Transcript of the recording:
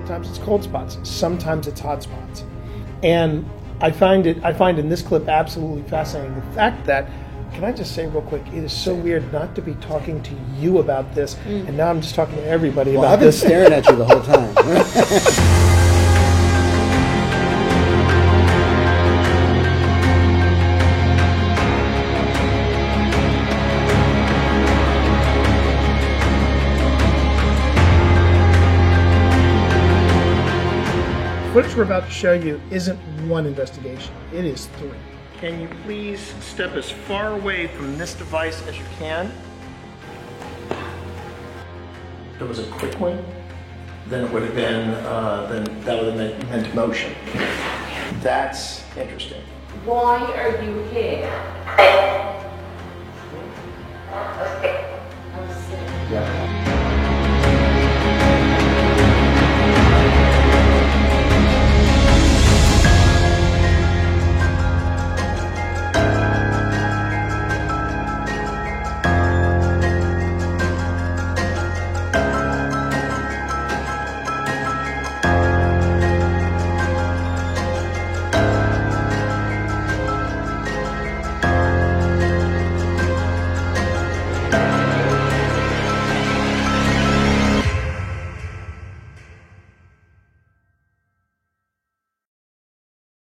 sometimes it's cold spots, sometimes it's hot spots. And I find in this clip absolutely fascinating the fact that, can I just say real quick, it is so weird not to be talking to you about this, and now I'm just talking to everybody about this. I've been staring at you the whole time. Footage we're about to show you isn't one investigation, it is 3. Can you please step as far away from this device as you can? If it was a quick one, then it would have been, then that would have meant motion. That's interesting. Why are you here?